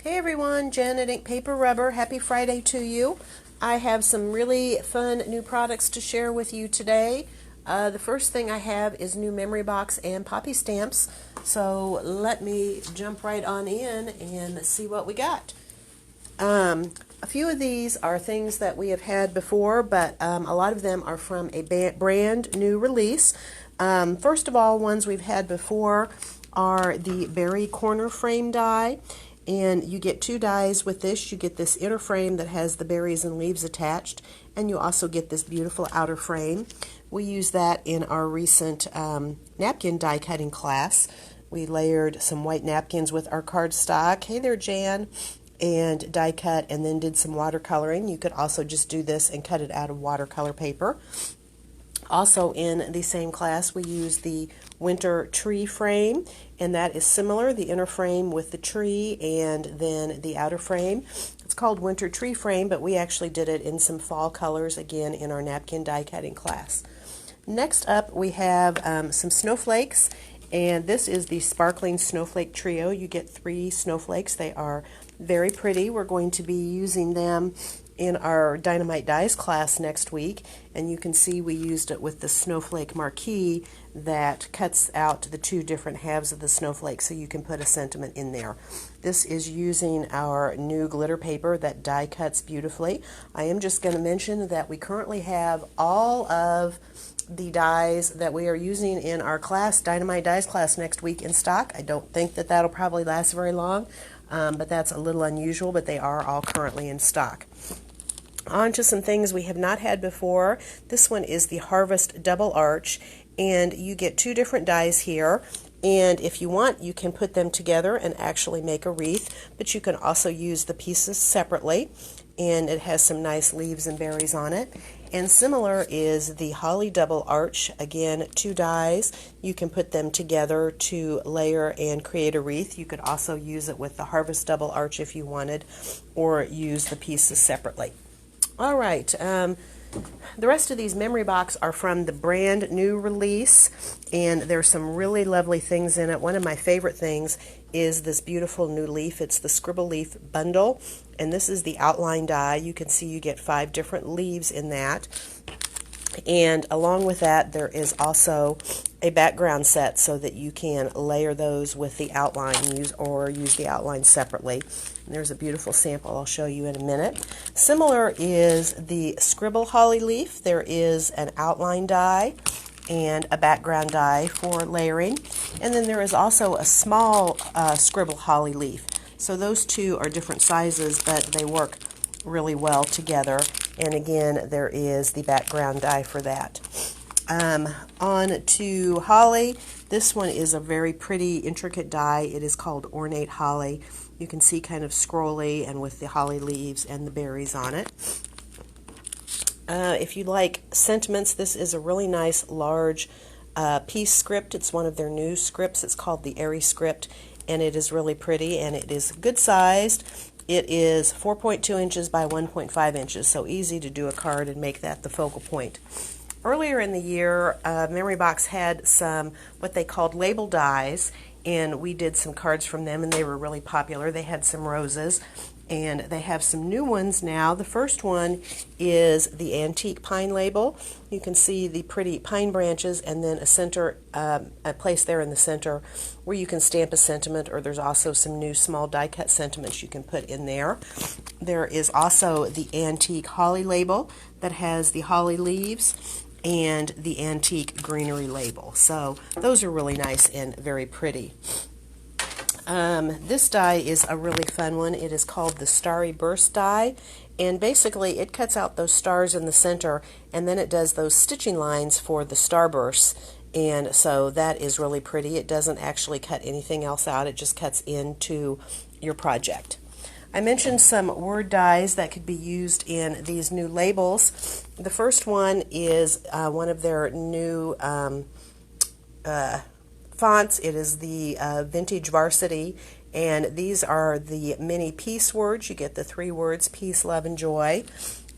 Hey everyone, Jen at Ink Paper Rubber. Happy Friday to you. I have some really fun new products to share with you today. The first thing I have is new Memory Box and Poppy Stamps. So let me jump right on in and see what we got. A few of these are things that we have had before, but a lot of them are from a brand new release. First of all, ones we've had before are the berry corner frame die. And you get two dies with this. You get this inner frame that has the berries and leaves attached, and you also get this beautiful outer frame. We used that in our recent napkin die cutting class. We layered some white napkins with our cardstock. Hey there, Jan. And die cut, and then did some watercoloring. You could also just do this and cut it out of watercolor paper. Also in the same class, we use the winter tree frame, and that is similar, the inner frame with the tree and then the outer frame. It's called winter tree frame, but we actually did it in some fall colors, again, in our napkin die cutting class. Next up, we have some snowflakes, and this is the Sparkling Snowflake Trio. You get 3 snowflakes. They are very pretty. We're going to be using them in our Dynamite Dies class next week, and you can see we used it with the snowflake marquee that cuts out the 2 different halves of the snowflake so you can put a sentiment in there. This is using our new glitter paper that die cuts beautifully. I am just going to mention that we currently have all of the dies that we are using in our class, Dynamite Dies class next week, in stock. I don't think that that'll probably last very long, but that's a little unusual, but they are all currently in stock. On to some things we have not had before. This one is the Harvest Double Arch, and you get 2 different dies here, and if you want you can put them together and actually make a wreath, but you can also use the pieces separately, and it has some nice leaves and berries on it. And similar is the Holly Double Arch. Again, 2 dies. You can put them together to layer and create a wreath. You could also use it with the Harvest Double Arch if you wanted, or use the pieces separately. All right, the rest of these Memory Box are from the brand new release, and there's some really lovely things in it. One of my favorite things is this beautiful new leaf. It's the Scribble Leaf Bundle, and this is the outline die. You can see you get 5 different leaves in that. And along with that, there is also a background set so that you can layer those with the outline, use the outline separately. And there's a beautiful sample I'll show you in a minute. Similar is the Scribble Holly Leaf. There is an outline die and a background die for layering. And then there is also a small Scribble Holly Leaf. So those 2 are different sizes, but they work really well together. And again, there is the background die for that. On to Holly. This one is a very pretty, intricate die. It is called Ornate Holly. You can see kind of scrolly and with the holly leaves and the berries on it. If you like sentiments, this is a really nice large piece script. It's one of their new scripts. It's called the Airy Script, and it is really pretty, and it is good sized. It is 4.2 inches by 1.5 inches, so easy to do a card and make that the focal point. Earlier in the year, Memory Box had some what they called label dies, and we did some cards from them, and they were really popular. They had some roses, and they have some new ones now. The first one is the Antique Pine label. You can see the pretty pine branches, and then a place there in the center where you can stamp a sentiment, or there's also some new small die cut sentiments you can put in there. There is also the Antique Holly label that has the holly leaves and the Antique Greenery label. So those are really nice and very pretty. This die is a really fun one. It is called the Starry Burst die, and basically it cuts out those stars in the center, and then it does those stitching lines for the starbursts, and so that is really pretty. It doesn't actually cut anything else out. It just cuts into your project. I mentioned some word dies that could be used in these new labels. The first one is one of their new fonts. It is the Vintage Varsity, and these are the mini peace words. You get the 3 words, peace, love, and joy.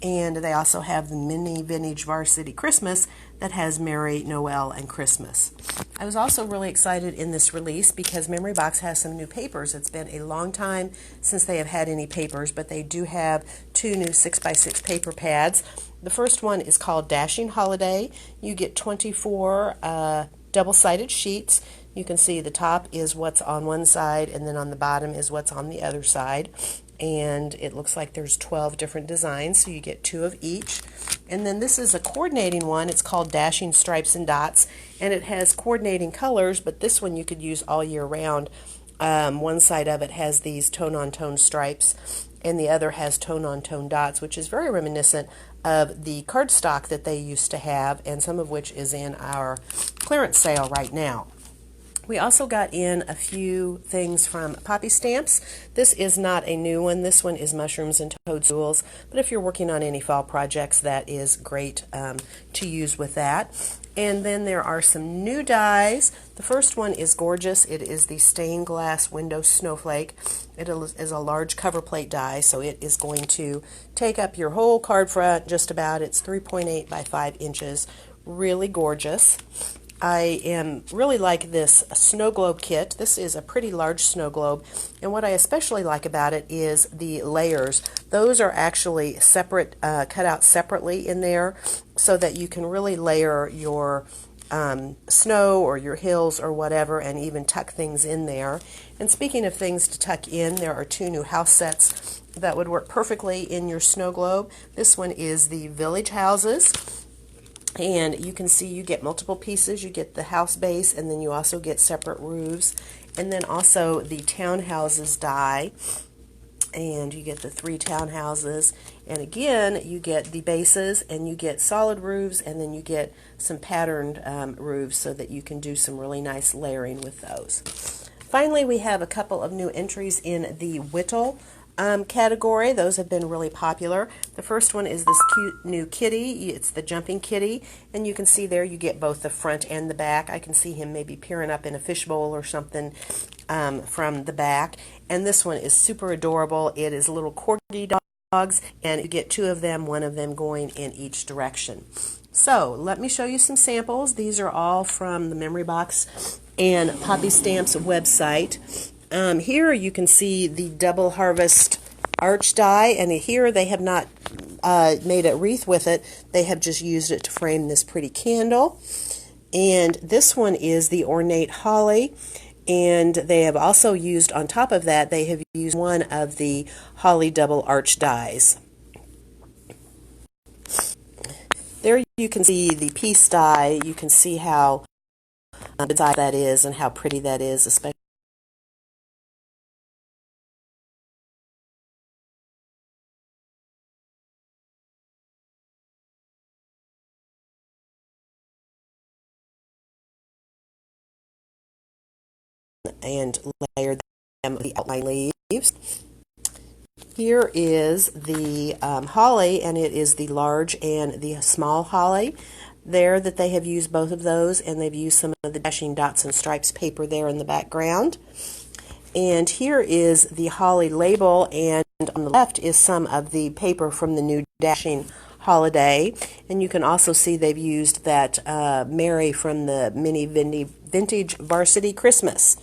And they also have the mini Vintage Varsity Christmas that has Merry, Noel, and Christmas. I was also really excited in this release because Memory Box has some new papers. It's been a long time since they have had any papers, but they do have 2 new 6x6 paper pads. The first one is called Dashing Holiday. You get 24 double-sided sheets. You can see the top is what's on one side, and then on the bottom is what's on the other side. And it looks like there's 12 different designs, so you get 2 of each. And then this is a coordinating one. It's called Dashing Stripes and Dots, and it has coordinating colors, but this one you could use all year round. One side of it has these tone-on-tone stripes, and the other has tone-on-tone dots, which is very reminiscent of the cardstock that they used to have, and some of which is in our clearance sale right now. We also got in a few things from Poppystamps. This is not a new one. This one is Mushrooms and Toadstools, but if you're working on any fall projects, that is great to use with that. And then there are some new dies. The first one is gorgeous. It is the Stained Glass Window Snowflake. It is a large cover plate die, so it is going to take up your whole card front just about. It's 3.8 by 5 inches. Really gorgeous. I really like this snow globe kit. This is a pretty large snow globe, and what I especially like about it is the layers. Those are actually separate, cut out separately in there, so that you can really layer your snow or your hills or whatever, and even tuck things in there. And speaking of things to tuck in, there are 2 new house sets that would work perfectly in your snow globe. This one is the Village Houses. And you can see you get multiple pieces. You get the house base, and then you also get separate roofs. And then also the townhouses die. And you get the 3 townhouses. And again, you get the bases, and you get solid roofs, and then you get some patterned roofs so that you can do some really nice layering with those. Finally, we have a couple of new entries in the Whittle category. Those have been really popular. The first one is this cute new kitty. It's the jumping kitty, and you can see there you get both the front and the back. I can see him maybe peering up in a fishbowl or something from the back. And this one is super adorable. It is little corgi dogs, and you get 2 of them, one of them going in each direction. So let me show you some samples. These are all from the Memory Box and Poppystamps website. Here you can see the Double Harvest Arch die, and here they have not made a wreath with it. They have just used it to frame this pretty candle. And this one is the Ornate Holly, and they have also used, on top of that, they have used one of the Holly Double Arch dies. There you can see the piece die. You can see how die that is and how pretty that is, especially and layer them with the outline leaves. Here is the holly, and it is the large and the small holly there that they have used both of those, and they've used some of the Dashing Dots and Stripes paper there in the background. And here is the holly label, and on the left is some of the paper from the new Dashing Holiday, and you can also see they've used that Mary from the mini vintage Varsity Christmas.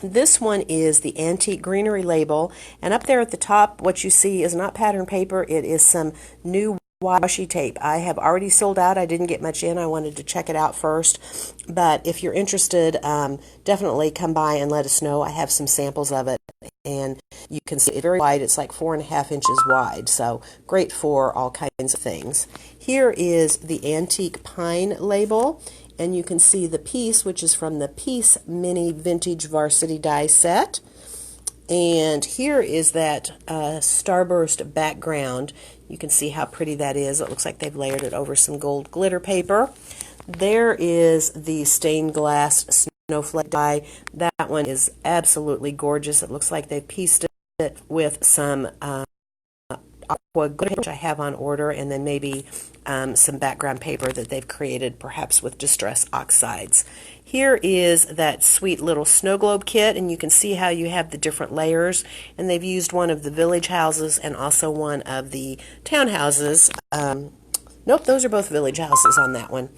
This one is the Antique Greenery label, and up there at the top what you see is not pattern paper, it is some new washi tape. I have already sold out. I didn't get much in. I wanted to check it out first, but if you're interested, definitely come by and let us know. I have some samples of it, and you can see it very wide. It's like 4.5 inches wide, so great for all kinds of things. Here is the Antique Pine label, and you can see the piece, which is from the Piece Mini Vintage Varsity die set. And here is that starburst background. You can see how pretty that is. It looks like they've layered it over some gold glitter paper. There is the Stained Glass Snowflake die. That one is absolutely gorgeous. It looks like they've pieced it with some aqua glitter, which I have on order, and then maybe some background paper that they've created, perhaps with Distress Oxides. Here is that sweet little snow globe kit, and you can see how you have the different layers, and they've used one of the Village Houses and also one of the townhouses Nope, those are both village houses on that one.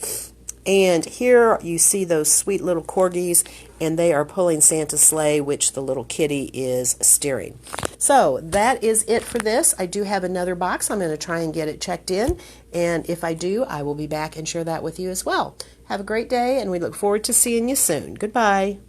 And here you see those sweet little corgis, and they are pulling Santa's sleigh, which the little kitty is steering. So that is it for this. I do have another box. I'm going to try and get it checked in, and if I do, I will be back and share that with you as well. Have a great day, and we look forward to seeing you soon. Goodbye.